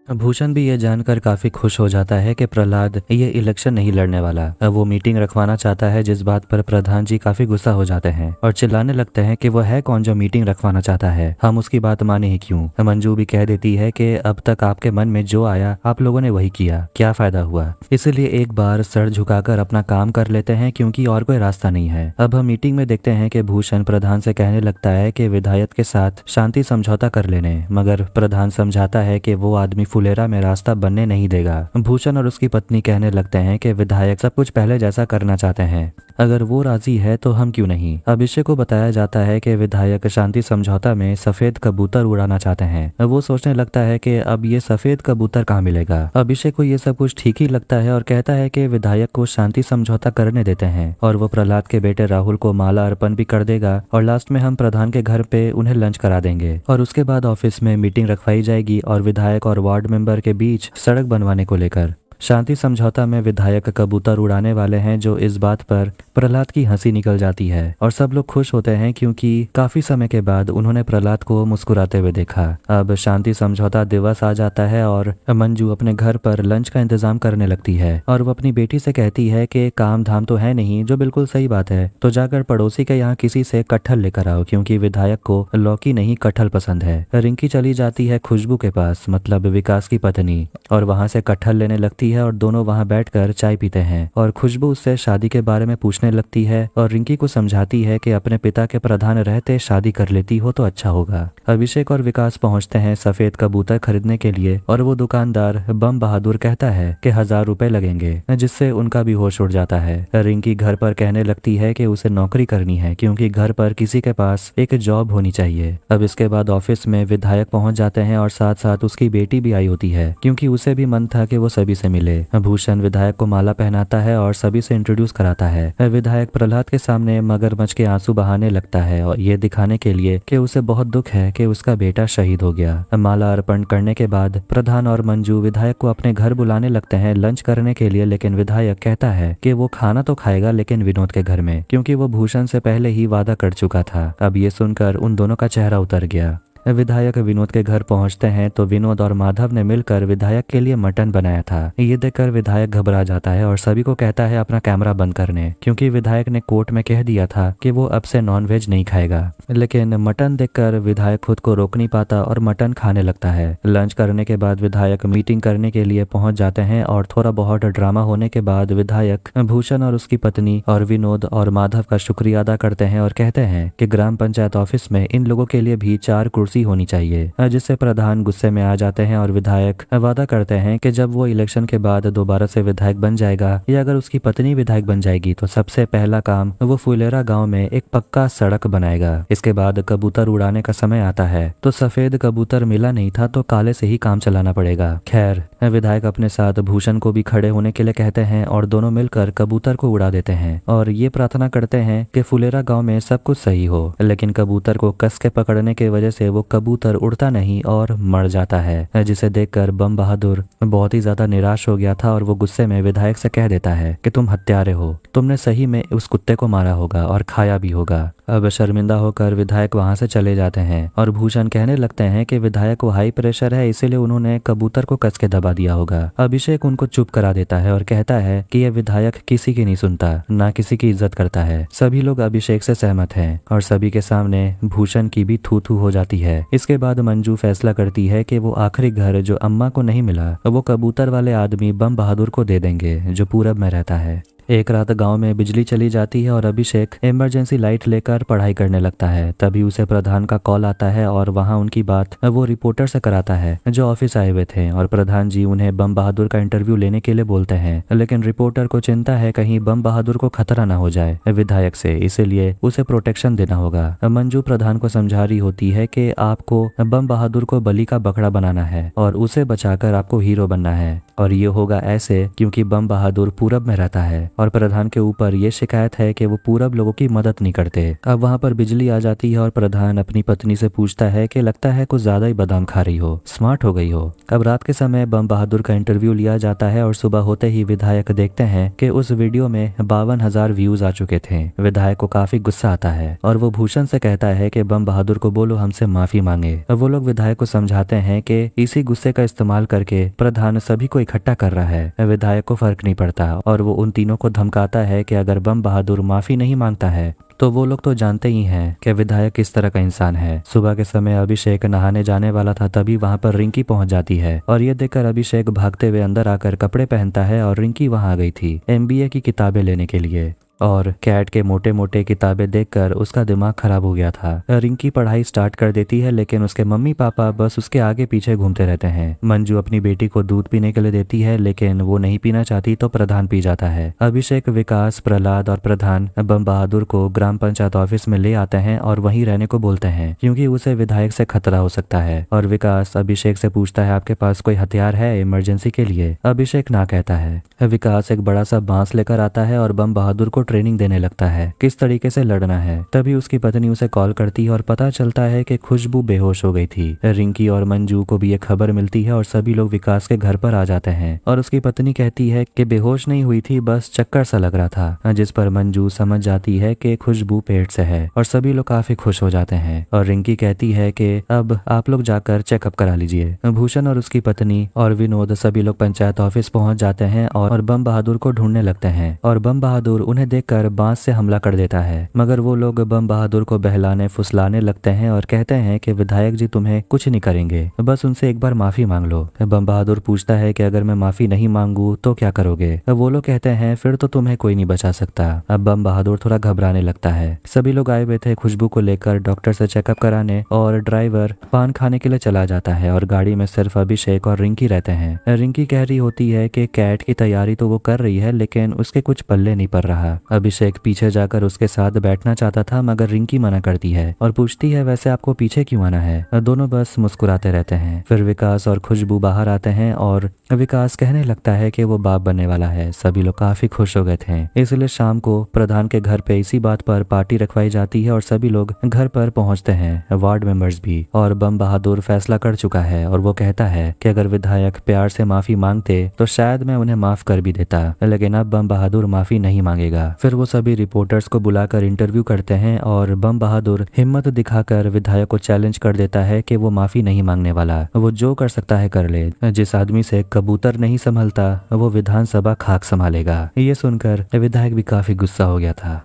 भूषण भी ये जानकर काफी खुश हो जाता है कि प्रहलाद ये इलेक्शन नहीं लड़ने वाला। अब वो मीटिंग रखवाना चाहता है, जिस बात पर प्रधान जी काफी गुस्सा हो जाते हैं और चिल्लाने लगते हैं कि वो है कौन जो मीटिंग रखवाना चाहता है, हम उसकी बात माने ही क्यों। मंजू भी कह देती है कि अब तक आपके मन में जो आया आप लोगों ने वही किया, क्या फायदा हुआ, इसलिए एक बार सर झुकाकर अपना काम कर लेते हैं क्योंकि और कोई रास्ता नहीं है। अब हम मीटिंग में देखते हैं कि भूषण प्रधान से कहने लगता है कि विधायक के साथ शांति समझौता कर लेने, मगर प्रधान समझाता है कि वो आदमी फुलेरा में रास्ता बनने नहीं देगा। भूषण और उसकी पत्नी कहने लगते हैं कि विधायक सब कुछ पहले जैसा करना चाहते हैं, अगर वो राजी है तो हम क्यों नहीं। अभिषेक को बताया जाता है कि विधायक शांति समझौता में सफेद कबूतर उड़ाना चाहते हैं। वो सोचने लगता है कि अब ये सफेद कबूतर कहाँ मिलेगा। अभिषेक को ये सब कुछ ठीक ही लगता है और कहता है कि विधायक को शांति समझौता करने देते हैं और वो प्रहलाद के बेटे राहुल को माला अर्पण भी कर देगा और लास्ट में हम प्रधान के घर पे उन्हें लंच करा देंगे और उसके बाद ऑफिस में मीटिंग रखवाई जाएगी और विधायक और वार्ड मेंबर के बीच सड़क बनवाने को लेकर। शांति समझौता में विधायक कबूतर उड़ाने वाले हैं, जो इस बात पर प्रहलाद की हंसी निकल जाती है और सब लोग खुश होते हैं क्योंकि काफी समय के बाद उन्होंने प्रहलाद को मुस्कुराते हुए देखा। अब शांति समझौता दिवस आ जाता है और मंजू अपने घर पर लंच का इंतजाम करने लगती है और वो अपनी बेटी से कहती है कि काम धाम तो है नहीं, जो बिल्कुल सही बात है, तो जाकर पड़ोसी के यहाँ किसी से कटहल लेकर आओ क्योंकि विधायक को लौकी नहीं कटहल पसंद है। रिंकी चली जाती है खुशबू के पास, मतलब विकास की पत्नी, और वहां से कटहल लेने लगती है है और दोनों वहाँ बैठकर चाय पीते हैं और खुशबू उससे शादी के बारे में पूछने लगती है और रिंकी को समझाती है कि अपने पिता के प्रधान रहते शादी कर लेती हो तो अच्छा होगा। अभिषेक और विकास पहुंचते हैं सफेद कबूतर खरीदने के लिए और वो दुकानदार बम बहादुर कहता है कि 1000 रुपए लगेंगे, जिससे उनका भी होश उड़ जाता है। रिंकी घर पर कहने लगती है कि उसे नौकरी करनी है क्योंकि घर पर किसी के पास एक जॉब होनी चाहिए। अब इसके बाद ऑफिस में विधायक पहुंच जाते हैं और साथ साथ उसकी बेटी भी आई होती है क्योंकि उसे भी मन था कि वो सभी से मिले। भूषण विधायक को माला पहनाता है और सभी से इंट्रोड्यूस कराता है। विधायक प्रहलाद के सामने मगरमच्छ के आंसू बहाने लगता है और ये दिखाने के लिए कि उसे बहुत दुख है कि उसका बेटा शहीद हो गया। माला अर्पण करने के बाद प्रधान और मंजू विधायक को अपने घर बुलाने लगते हैं लंच करने के लिए, लेकिन विधायक कहता है कि वो खाना तो खाएगा लेकिन विनोद के घर में, क्योंकि वो भूषण से पहले ही वादा कर चुका था। अब ये सुनकर उन दोनों का चेहरा उतर गया। विधायक विनोद के घर पहुंचते हैं तो विनोद और माधव ने मिलकर विधायक के लिए मटन बनाया था। ये देखकर विधायक घबरा जाता है और सभी को कहता है अपना कैमरा बंद करने, क्योंकि विधायक ने कोर्ट में कह दिया था कि वो अब से नॉनवेज नहीं खाएगा। लेकिन मटन देखकर विधायक खुद को रोक नहीं पाता और मटन खाने लगता है। लंच करने के बाद विधायक मीटिंग करने के लिए पहुंच जाते हैं और थोड़ा बहुत ड्रामा होने के बाद विधायक भूषण और उसकी पत्नी और विनोद और माधव का शुक्रिया अदा करते हैं और कहते हैं कि ग्राम पंचायत ऑफिस में इन लोगों के लिए भी 4 कुर्सी होनी चाहिए, जिससे प्रधान गुस्से में आ जाते हैं और विधायक वादा करते हैं कि जब वो इलेक्शन के बाद दोबारा से विधायक बन जाएगा या अगर उसकी पत्नी विधायक बन जाएगी तो सबसे पहला काम वो फुलेरा गांव में एक पक्का सड़क बनाएगा। इसके बाद कबूतर उड़ाने का समय आता है तो सफेद कबूतर मिला नहीं था तो काले से ही काम चलाना पड़ेगा। खैर, विधायक अपने साथ भूषण को भी खड़े होने के लिए कहते हैं और दोनों मिलकर कबूतर को उड़ा देते हैं और ये प्रार्थना करते हैं कि फुलेरा गांव में सब कुछ सही हो। लेकिन कबूतर को कस के पकड़ने की वजह से वो कबूतर उड़ता नहीं और मर जाता है, जिसे देखकर बम बहादुर बहुत ही ज्यादा निराश हो गया था और वो गुस्से में विधायक से कह देता है कि तुम हत्यारे हो, तुमने सही में उस कुत्ते को मारा होगा और खाया भी होगा। अब शर्मिंदा होकर विधायक वहां से चले जाते हैं और भूषण कहने लगते हैं कि विधायक को हाई प्रेशर है इसीलिए उन्होंने कबूतर को कस के दबा दिया होगा। अभिषेक उनको चुप करा देता है और कहता है कि यह विधायक किसी की नहीं सुनता, ना किसी की इज्जत करता है। सभी लोग अभिषेक से सहमत हैं और सभी के सामने भूषण की भी थू थू हो जाती है। इसके बाद मंजू फैसला करती है कि वो आखिरी घर जो अम्मा को नहीं मिला वो कबूतर वाले आदमी बम बहादुर को दे देंगे जो पूरब में रहता है। एक रात गांव में बिजली चली जाती है और अभिषेक इमरजेंसी लाइट लेकर पढ़ाई करने लगता है। तभी उसे प्रधान का कॉल आता है और वहां उनकी बात वो रिपोर्टर से कराता है जो ऑफिस आए हुए थे और प्रधान जी उन्हें बम बहादुर का इंटरव्यू लेने के लिए बोलते हैं। लेकिन रिपोर्टर को चिंता है कहीं बम बहादुर को खतरा ना हो जाए विधायक से, इसीलिए उसे प्रोटेक्शन देना होगा। मंजू प्रधान को समझा रही होती है कि आपको बम बहादुर को बलि का बकरा बनाना है और उसे बचाकर आपको हीरो बनना है और ये होगा ऐसे क्योंकि बम बहादुर पूरब में रहता है और प्रधान के ऊपर ये शिकायत है कि वो पूरब लोगों की मदद नहीं करते। अब वहाँ पर बिजली आ जाती है और प्रधान अपनी पत्नी से पूछता है कि लगता है कुछ ज्यादा ही बादाम खा रही हो, स्मार्ट हो गई हो। अब रात के समय बम बहादुर का इंटरव्यू लिया जाता है और सुबह होते ही विधायक देखते हैं कि उस वीडियो में 52,000 व्यूज आ चुके थे। विधायक को काफी गुस्सा आता है और वो भूषण से कहता है कि बम बहादुर को बोलो हमसे माफी मांगे। वो लोग विधायक को समझाते हैं कि इसी गुस्से का इस्तेमाल करके प्रधान सभी को इकट्ठा कर रहा है। विधायक को फर्क नहीं पड़ता और वो उन तीनों को धमकाता है कि अगर बम बहादुर माफी नहीं मांगता है तो वो लोग तो जानते ही हैं कि विधायक किस तरह का इंसान है। सुबह के समय अभिषेक नहाने जाने वाला था तभी वहां पर रिंकी पहुंच जाती है और ये देखकर अभिषेक भागते हुए अंदर आकर कपड़े पहनता है और रिंकी वहां आ गई थी MBA की किताबें लेने के लिए और कैट के मोटे मोटे किताबें देखकर उसका दिमाग खराब हो गया था। रिंकी पढ़ाई स्टार्ट कर देती है लेकिन उसके मम्मी पापा बस उसके आगे पीछे घूमते रहते हैं। मंजू अपनी बेटी को दूध पीने के लिए देती है लेकिन वो नहीं पीना चाहती तो प्रधान पी जाता है। अभिषेक, विकास, प्रहलाद और प्रधान बम बहादुर को ग्राम पंचायत ऑफिस में ले आते हैं और वहीं रहने को बोलते हैं क्योंकि उसे विधायक से खतरा हो सकता है। और विकास अभिषेक से पूछता है आपके पास कोई हथियार है इमरजेंसी के लिए? अभिषेक ना कहता है। विकास एक बड़ा सा बांस लेकर आता है और बम बहादुर को ट्रेनिंग देने लगता है किस तरीके से लड़ना है। तभी उसकी पत्नी उसे कॉल करती है और पता चलता है कि खुशबू बेहोश हो गई थी। रिंकी और मंजू को भी ये खबर मिलती है और सभी लोग विकास के घर पर आ जाते हैं और उसकी पत्नी कहती है कि बेहोश नहीं हुई थी, बस चक्कर सा लग रहा था, जिस पर मंजू समझ जाती है कि खुशबू पेट से है और सभी लोग काफी खुश हो जाते हैं। और रिंकी कहती है कि अब आप लोग जाकर चेकअप करा लीजिए। भूषण और उसकी पत्नी और विनोद सभी लोग पंचायत ऑफिस पहुंच जाते हैं और बम बहादुर को ढूंढने लगते हैं और बम बहादुर उन्हें देखकर बांस से हमला कर देता है, मगर वो लोग बम बहादुर को बहलाने फुसलाने लगते हैं और कहते हैं कि विधायक जी तुम्हें कुछ नहीं करेंगे, बस उनसे एक बार माफी मांग लो। बम बहादुर पूछता है कि अगर मैं माफी नहीं मांगू तो क्या करोगे? वो लोग कहते हैं फिर तो तुम्हें कोई नहीं बचा सकता। अब बम बहादुर थोड़ा घबराने लगता है। सभी लोग आए हुए थे खुशबू को लेकर डॉक्टर से चेकअप कराने और ड्राइवर पान खाने के लिए चला जाता है और गाड़ी में सिर्फ अभिषेक और रिंकी रहते हैं। रिंकी कह रही होती है कि कैट की तैयारी तो वो कर रही है लेकिन उसके कुछ पल्ले नहीं पड़ रहा। अभिषेक पीछे जाकर उसके साथ बैठना चाहता था मगर रिंकी मना करती है और पूछती है वैसे आपको पीछे क्यों आना है? दोनों बस मुस्कुराते रहते हैं। फिर विकास और खुशबू बाहर आते हैं और विकास कहने लगता है कि वो बाप बनने वाला है। सभी लोग काफी खुश हो गए थे, इसलिए शाम को प्रधान के घर पे इसी बात पर पार्टी रखवाई जाती है और सभी लोग घर पर पहुंचते हैं, वार्ड मेंबर्स भी। और बम बहादुर फैसला कर चुका है और वो कहता है कि अगर विधायक प्यार से माफी मांगते तो शायद मैं उन्हें माफ कर भी देता, लेकिन अब बम बहादुर माफी नहीं मांगेगा। फिर वो सभी रिपोर्टर्स को बुलाकर इंटरव्यू करते हैं और बम बहादुर हिम्मत दिखाकर विधायक को चैलेंज कर देता है कि वो माफी नहीं मांगने वाला, वो जो कर सकता है कर ले। जिस आदमी से कबूतर नहीं संभलता वो विधानसभा खाक संभालेगा। ये सुनकर विधायक भी काफी गुस्सा हो गया था।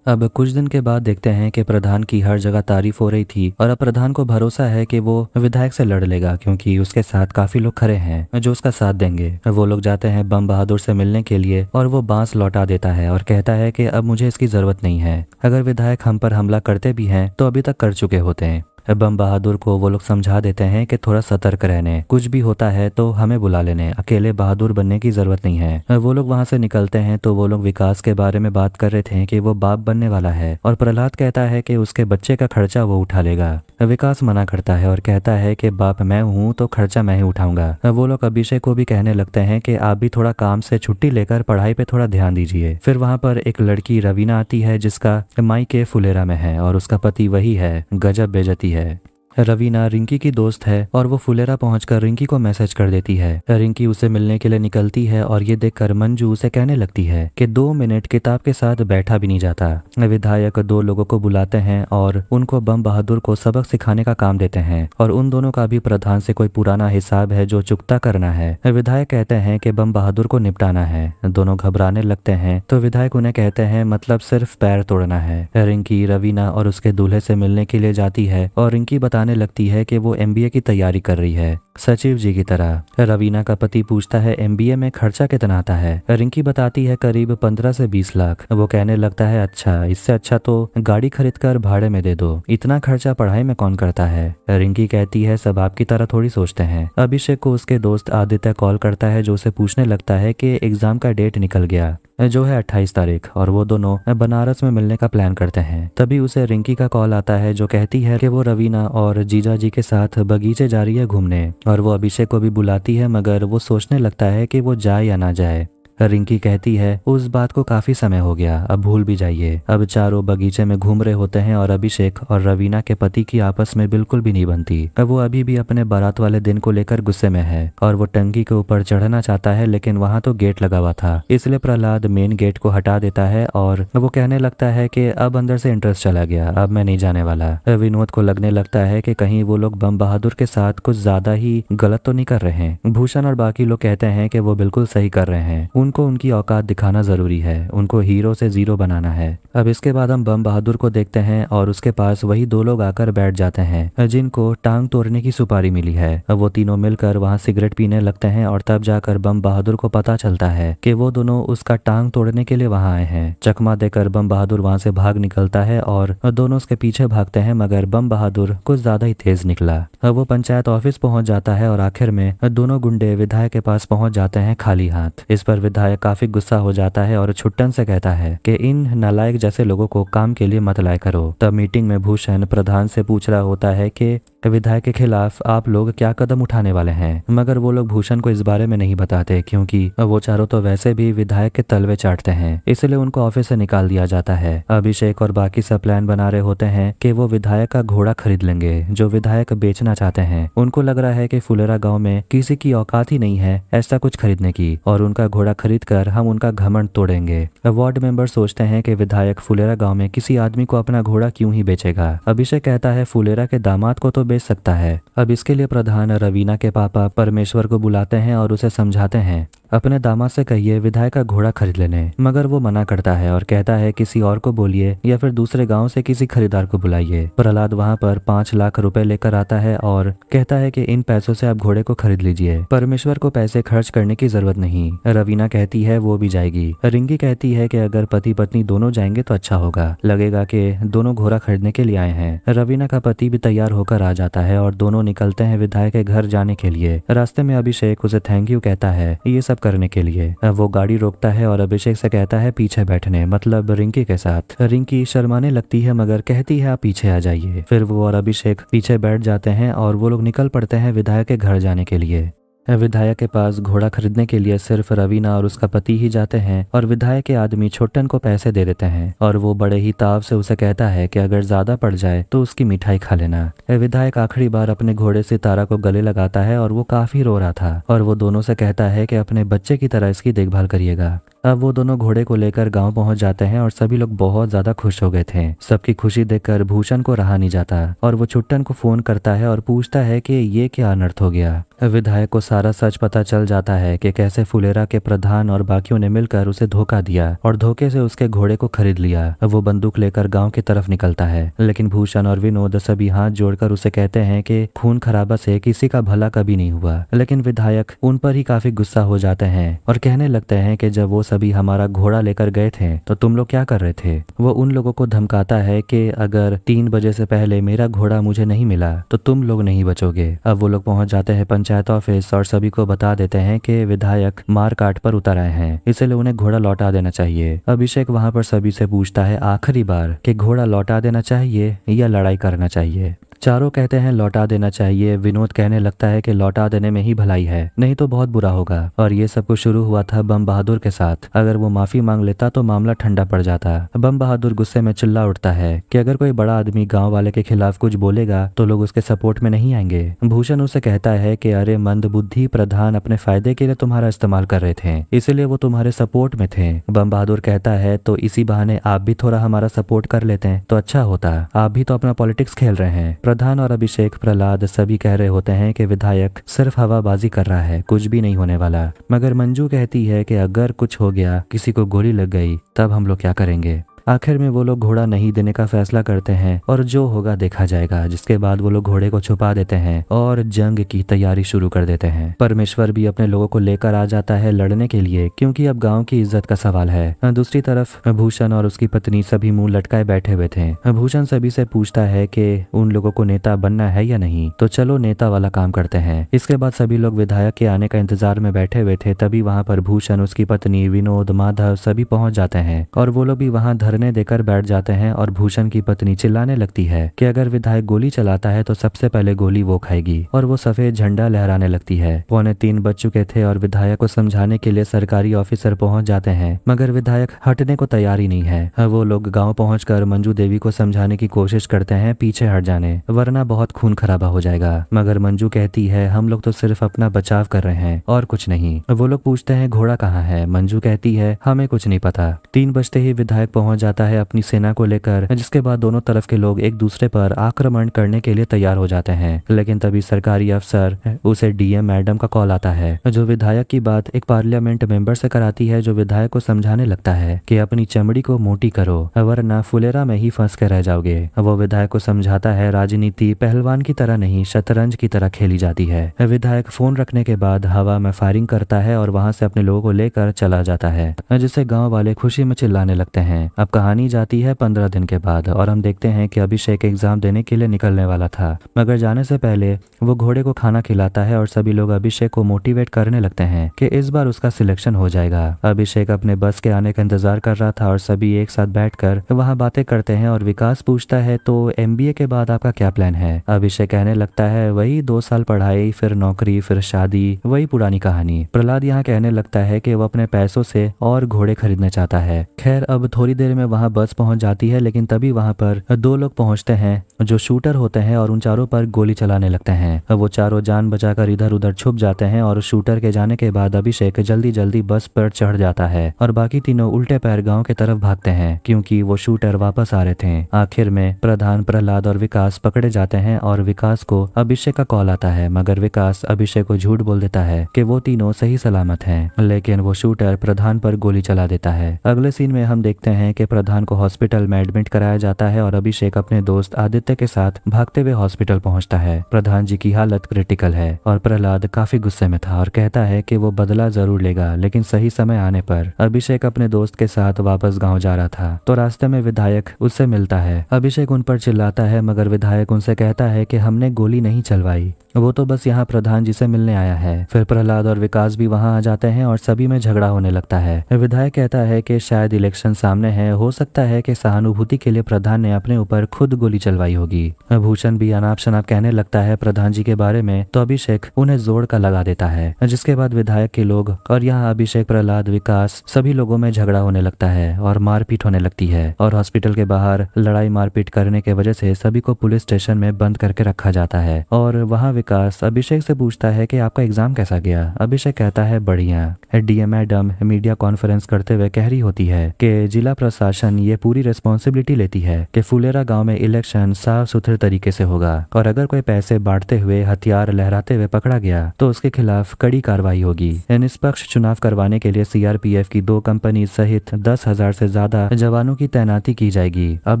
अब कुछ दिन के बाद देखते हैं कि प्रधान की हर जगह तारीफ हो रही थी और अब प्रधान को भरोसा है कि वो विधायक से लड़ लेगा क्योंकि उसके साथ काफी लोग खड़े हैं जो उसका साथ देंगे। वो लोग जाते हैं बम बहादुर से मिलने के लिए और वो बांस लौटा देता है और कहता है कि अब मुझे इसकी जरूरत नहीं है, अगर विधायक हम पर हमला करते भी हैं तो अभी तक कर चुके होते हैं। बम बहादुर को वो लोग समझा देते हैं कि थोड़ा सतर्क रहने, कुछ भी होता है तो हमें बुला लेने, अकेले बहादुर बनने की जरूरत नहीं है। वो लोग वहां से निकलते हैं तो वो लोग विकास के बारे में बात कर रहे थे कि वो बाप बनने वाला है और प्रहलाद कहता है कि उसके बच्चे का खर्चा वो उठा लेगा। विकास मना करता है और कहता है कि बाप मैं हूँ तो खर्चा मैं ही उठाऊंगा। वो लोग अभिषेक को भी कहने लगते हैं कि आप भी थोड़ा काम से छुट्टी लेकर पढ़ाई पे थोड़ा ध्यान दीजिए। फिर वहां पर एक लड़की रवीना आती है जिसका मायके फुलेरा में है और उसका पति वही है। गजब बेइज्जती है। रवीना रिंकी की दोस्त है और वो फुलेरा पहुंचकर रिंकी को मैसेज कर देती है। रिंकी उसे मिलने के लिए निकलती है और ये देखकर मंजू उसे कहने लगती है कि 2 मिनट किताब के साथ बैठा भी नहीं जाता। विधायक 2 लोगों को बुलाते हैं और उनको बम बहादुर को सबक सिखाने का काम देते हैं और उन दोनों का भी प्रधान से कोई पुराना हिसाब है जो चुकता करना है। विधायक कहते हैं कि बम बहादुर को निपटाना है। दोनों घबराने लगते हैं तो विधायक उन्हें कहते हैं मतलब सिर्फ पैर तोड़ना है। रिंकी रवीना और उसके दूल्हे से मिलने के लिए जाती है और रिंकी बताने लगती है कि वो एमबीए की तैयारी कर रही है, सचिव जी की तरह। रवीना का पति पूछता है एमबीए में खर्चा कितना आता है? रिंकी बताती है करीब 15 से 20 लाख। वो कहने लगता है अच्छा, इससे अच्छा तो गाड़ी खरीद कर भाड़े में दे दो, इतना खर्चा पढ़ाई में कौन करता है? रिंकी कहती है सब आपकी तरह थोड़ी सोचते हैं। अभिषेक को उसके दोस्त आदित्य कॉल करता है जो उसे पूछने लगता है कि एग्जाम का डेट निकल गया जो है 28 तारीख और वो दोनों बनारस में मिलने का प्लान करते हैं। तभी उसे रिंकी का कॉल आता है जो कहती है कि वो रवीना और जीजा जी के साथ बगीचे जा रही है घूमने और वो अभिषेक को भी बुलाती है मगर वो सोचने लगता है कि वो जाए या ना जाए। रिंकी कहती है उस बात को काफी समय हो गया, अब भूल भी जाइए। अब चारों बगीचे में घूम रहे होते हैं और अभिषेक और रवीना के पति की आपस में बिल्कुल भी नहीं बनती। अब वो अभी भी अपने बारात वाले दिन को लेकर गुस्से में है और वो टंकी के ऊपर चढ़ना चाहता है लेकिन वहां तो गेट लगा हुआ था, इसलिए प्रहलाद मेन गेट को हटा देता है और वो कहने लगता है कि अब अंदर से इंटरेस्ट चला गया, अब मैं नहीं जाने वाला। विनोद को लगने लगता है कि कहीं वो लोग बम बहादुर के साथ कुछ ज्यादा ही गलत तो नहीं कर रहे हैं। भूषण और बाकी लोग कहते हैं कि वो बिल्कुल सही कर रहे हैं, उनको उनकी औकात दिखाना जरूरी है, उनको हीरो से जीरो बनाना है। अब इसके बाद हम बम बहादुर को देखते हैं और उसके पास वही 2 लोग आकर बैठ जाते हैं जिनको टांग तोड़ने की सुपारी मिली है। अब वो तीनों मिलकर वहां सिगरेट पीने लगते हैं और तब जाकर बम बहादुर को पता चलता है कि वो दोनों उसका टांग तोड़ने के लिए वहां आए हैं। चकमा देकर बम बहादुर वहां से भाग निकलता है और दोनों उसके पीछे भागते हैं मगर बम बहादुर कुछ ज्यादा ही तेज निकला। अब वो पंचायत ऑफिस पहुंच जाता है और आखिर में दोनों गुंडे विधायक के पास पहुंच जाते हैं खाली हाथ। इस पर विधायक काफी गुस्सा हो जाता है और छुट्टन से कहता है कि इन नालायक जैसे लोगों को काम के लिए मत लाया करो। तब मीटिंग में भूषण प्रधान से पूछ रहा होता है कि विधायक के खिलाफ आप लोग क्या कदम उठाने वाले हैं, मगर वो लोग भूषण को इस बारे में नहीं बताते क्योंकि वो चारों तो वैसे भी विधायक के तलवे चाटते हैं, इसलिए उनको ऑफिस से निकाल दिया जाता है। अभिषेक और बाकी सब प्लान बना रहे होते हैं कि वो विधायक का घोड़ा खरीद लेंगे जो विधायक बेचना चाहते हैं। उनको लग रहा है कि फुलेरा गांव में किसी की औकात ही नहीं है ऐसा कुछ खरीदने की और उनका घोड़ा खरीद कर हम उनका घमंड तोड़ेंगे। वार्ड मेंबर सोचते हैं कि विधायक फुलेरा गांव में किसी आदमी को अपना घोड़ा क्यों ही बेचेगा। अभिषेक कहता है फुलेरा के दामाद को तो बेच सकता है। अब इसके लिए प्रधान रवीना के पापा परमेश्वर को बुलाते हैं और उसे समझाते हैं। अपने दामाद से कहिए विधायक का घोड़ा खरीद लेने, मगर वो मना करता है और कहता है किसी और को बोलिए या फिर दूसरे गांव से किसी खरीदार को बुलाइए। प्रहलाद वहां पर 5 लाख रुपए लेकर आता है और कहता है कि इन पैसों से आप घोड़े को खरीद लीजिए, परमेश्वर को पैसे खर्च करने की जरूरत नहीं। रवीना कहती है वो भी जाएगी। रिंकी कहती है कि अगर पति पत्नी दोनों जाएंगे तो अच्छा होगा, लगेगा कि दोनों घोड़ा खरीदने के लिए आए हैं। रवीना का पति भी तैयार होकर आ जाता है और दोनों निकलते हैं विधायक के घर जाने के लिए। रास्ते में अभिषेक उसे थैंक यू कहता है ये सब करने के लिए। वो गाड़ी रोकता है और अभिषेक से कहता है पीछे बैठने, मतलब रिंकी के साथ। रिंकी शर्माने लगती है मगर कहती है आप पीछे आ जाइए। फिर वो और अभिषेक पीछे बैठ जाते हैं और वो लोग निकल पड़ते हैं विधायक के घर जाने के लिए। विधायक के पास घोड़ा खरीदने के लिए सिर्फ रवीना और उसका पति ही जाते हैं और विधायक के आदमी छोटन को पैसे दे देते हैं और वो बड़े ही ताव से उसे कहता है कि अगर ज्यादा पड़ जाए तो उसकी मिठाई खा लेना। विधायक आखिरी बार अपने घोड़े सितारा को गले लगाता है और वो काफी रो रहा था और वो दोनों से कहता है कि अपने बच्चे की तरह इसकी देखभाल करिएगा। अब वो दोनों घोड़े को लेकर गांव पहुंच जाते हैं और सभी लोग बहुत ज्यादा खुश हो गए थे। सबकी खुशी देखकर भूषण को रहा नहीं जाता और वो छुट्टन को फोन करता है और पूछता है कि ये क्या अनर्थ हो गया। विधायक को सारा सच पता चल जाता है कि कैसे फुलेरा के प्रधान और बाकियों ने मिलकर उसे धोखा दिया और धोखे से उसके घोड़े को खरीद लिया। वो बंदूक लेकर गांव की तरफ निकलता है, लेकिन भूषण और विनोद सभी हाथ जोड़कर उसे कहते हैं कि खून खराबा से किसी का भला कभी नहीं हुआ। लेकिन विधायक उन पर ही काफी गुस्सा हो जाते हैं और कहने लगते हैं कि जब वो सभी हमारा घोड़ा लेकर गए थे तो तुम लोग क्या कर रहे थे। वो उन लोगों को धमकाता है कि अगर 3 बजे से पहले मेरा घोड़ा मुझे नहीं मिला तो तुम लोग नहीं बचोगे। अब वो लोग पहुंच जाते हैं पंचायत ऑफिस और सभी को बता देते हैं कि विधायक मार काट पर उतर आए हैं, इसलिए उन्हें घोड़ा लौटा देना चाहिए। अभिषेक वहां पर सभी से पूछता है आखिरी बार कि घोड़ा लौटा देना चाहिए या लड़ाई करना चाहिए। चारों कहते हैं लौटा देना चाहिए। विनोद कहने लगता है कि लौटा देने में ही भलाई है, नहीं तो बहुत बुरा होगा। और ये सब कुछ शुरू हुआ था बम बहादुर के साथ, अगर वो माफी मांग लेता तो मामला ठंडा पड़ जाता। बम बहादुर गुस्से में चिल्ला उठता है कि अगर कोई बड़ा आदमी गांव वाले के खिलाफ कुछ बोलेगा तो लोग उसके सपोर्ट में नहीं आएंगे। भूषण उसे कहता है कि अरे मंदबुद्धि प्रधान अपने फायदे के लिए तुम्हारा इस्तेमाल कर रहे थे, इसलिए वो तुम्हारे सपोर्ट में थे। बम बहादुर कहता है तो इसी बहाने आप भी थोड़ा हमारा सपोर्ट कर लेते हैं तो अच्छा होता, आप भी तो अपना पॉलिटिक्स खेल रहे हैं। प्रधान और अभिषेक प्रहलाद सभी कह रहे होते हैं कि विधायक सिर्फ हवाबाजी कर रहा है, कुछ भी नहीं होने वाला। मगर मंजू कहती है कि अगर कुछ हो गया, किसी को गोली लग गई, तब हम लोग क्या करेंगे। आखिर में वो लोग घोड़ा नहीं देने का फैसला करते हैं और जो होगा देखा जाएगा। जिसके बाद वो लोग घोड़े को छुपा देते हैं और जंग की तैयारी शुरू कर देते हैं। परमेश्वर भी अपने लोगों को लेकर आ जाता है लड़ने के लिए, क्योंकि अब गांव की इज्जत का सवाल है। दूसरी तरफ भूषण और उसकी पत्नी सभी मुंह लटकाए बैठे हुए थे। भूषण सभी से पूछता है कि उन लोगों को नेता बनना है या नहीं, तो चलो नेता वाला काम करते हैं। इसके बाद सभी लोग विधायक के आने का इंतजार में बैठे हुए थे। तभी वहां पर भूषण, उसकी पत्नी, विनोद, माधव सभी पहुंच जाते हैं और वो लोग भी वहां धरने देकर बैठ जाते हैं। और भूषण की पत्नी चिल्लाने लगती है कि अगर विधायक गोली चलाता है तो सबसे पहले गोली वो खाएगी, और वो सफेद झंडा लहराने लगती है। 2:45 बज चुके थे और विधायक को समझाने के लिए सरकारी ऑफिसर पहुंच जाते हैं, मगर विधायक हटने को तैयार ही नहीं है। वो लोग गाँव पहुंचकर मंजू देवी को समझाने की कोशिश करते हैं पीछे हट जाने, वरना बहुत खून खराबा हो जाएगा। मगर मंजू कहती है हम लोग तो सिर्फ अपना बचाव कर रहे हैं और कुछ नहीं। वो लोग पूछते हैं घोड़ा कहाँ है। मंजू कहती है हमें कुछ नहीं पता। 3 बजते ही विधायक पहुंच जाता है अपनी सेना को लेकर, जिसके बाद दोनों तरफ के लोग एक दूसरे पर आक्रमण करने के लिए तैयार हो जाते हैं। लेकिन तभी सरकारी अफसर, उसे डीएम मैडम का कॉल आता है, जो विधायक की बात एक पार्लियामेंट मेंबर से कराती है, जो विधायक को समझाने लगता है कि अपनी चमड़ी को मोटी करो वरना फुलेरा में ही फंस के रह जाओगे। वो विधायक को समझाता है राजनीति पहलवान की तरह नहीं, शतरंज की तरह खेली जाती है। विधायक फोन रखने के बाद हवा में फायरिंग करता है और वहां से अपने लोगों को लेकर चला जाता है, जिससे गांव वाले खुशी में चिल्लाने लगते हैं। अब कहानी जाती है 15 दिन के बाद और हम देखते हैं कि अभिषेक एग्जाम देने के लिए निकलने वाला था, मगर जाने से पहले वो घोड़े को खाना खिलाता है और सभी लोग अभिषेक को मोटिवेट करने लगते हैं कि इस बार उसका सिलेक्शन हो जाएगा। अभिषेक अपने बस के आने का इंतजार कर रहा था और सभी एक साथ बैठकर वहां बातें करते हैं और विकास पूछता है तो एमबीए के बाद आपका क्या प्लान है। अभिषेक कहने लगता है वही 2 साल पढ़ाई, फिर नौकरी, फिर शादी, वही पुरानी कहानी। प्रहलाद यहाँ कहने लगता है कि वो अपने पैसों से और घोड़े खरीदना चाहता है। खैर अब थोड़ी देर में में वहां बस पहुंच जाती है, लेकिन तभी वहां पर दो लोग पहुंचते हैं जो शूटर होते हैं और उन चारों पर गोली चलाने लगते हैं। वो चारों जान बचाकर इधर उधर छुप जाते हैं और शूटर के जाने के बाद अभिषेक जल्दी जल्दी बस पर चढ़ जाता है और बाकी तीनों उल्टे पैर गांव की तरफ भागते हैं क्योंकि वो शूटर वापस आ रहे थे। आखिर में प्रधान, प्रहलाद और विकास पकड़े जाते हैं और विकास को अभिषेक का कॉल आता है, मगर विकास अभिषेक को झूठ बोल देता है कि वो तीनों सही सलामत हैं, लेकिन वो शूटर प्रधान पर गोली चला देता है। अगले सीन में हम देखते हैं कि प्रधान को हॉस्पिटल में एडमिट कराया जाता है और अभिषेक अपने दोस्त आदित्य के साथ भागते हुए हॉस्पिटल पहुंचता है। प्रधान जी की हालत क्रिटिकल है और प्रहलाद काफी गुस्से में था और कहता है कि वो बदला जरूर लेगा, लेकिन सही समय आने पर। अभिषेक अपने दोस्त के साथ वापस गांव जा रहा था तो रास्ते में विधायक उससे मिलता है। अभिषेक उन पर चिल्लाता है, मगर विधायक उनसे कहता है कि हमने गोली नहीं चलवाई, वो तो बस यहाँ प्रधान जी से मिलने आया है। फिर प्रहलाद और विकास भी वहाँ आ जाते हैं और सभी में झगड़ा होने लगता है। विधायक कहता है कि शायद इलेक्शन सामने है, हो सकता है कि सहानुभूति के लिए प्रधान ने अपने ऊपर खुद गोली चलवाई होगी। भूषण भी अनाप शनाप कहने लगता है प्रधान जी के बारे में, तो अभिषेक उन्हें जोड़ का लगा देता है, जिसके बाद विधायक के लोग और यहाँ अभिषेक, प्रहलाद, विकास सभी लोगों में झगड़ा होने लगता है और मारपीट होने लगती है और हॉस्पिटल के बाहर लड़ाई मारपीट करने के वजह से सभी को पुलिस स्टेशन में बंद करके रखा जाता है। और वहाँ विकास अभिषेक से पूछता है कि आपका एग्जाम कैसा गया। अभिषेक कहता है बढ़िया। डीएम मैडम मीडिया कॉन्फ्रेंस करते हुए कह रही होती है कि जिला प्रशासन ये पूरी रिस्पॉन्सिबिलिटी लेती है कि फुलेरा गांव में इलेक्शन साफ सुथरे तरीके से होगा और अगर कोई पैसे बांटते हुए, हथियार लहराते हुए पकड़ा गया तो उसके खिलाफ कड़ी कार्रवाई होगी। निष्पक्ष चुनाव करवाने के लिए सीआरपीएफ की 2 कंपनी सहित 10,000 से ज्यादा जवानों की तैनाती की जाएगी। अब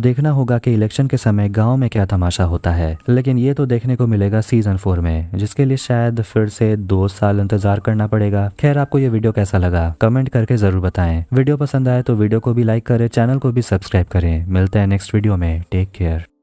देखना होगा कि इलेक्शन के समय गाँव में क्या तमाशा होता है, लेकिन ये तो देखने को मिलेगा सीजन 4 में, जिसके लिए शायद फिर से 2 साल इंतजार करना पड़ेगा। खैर, आपको ये वीडियो कैसा लगा कमेंट करके जरूर बताएं। वीडियो पसंद आए तो वीडियो को भी लाइक करें, चैनल को भी सब्सक्राइब करें। मिलते हैं नेक्स्ट वीडियो में। Take care.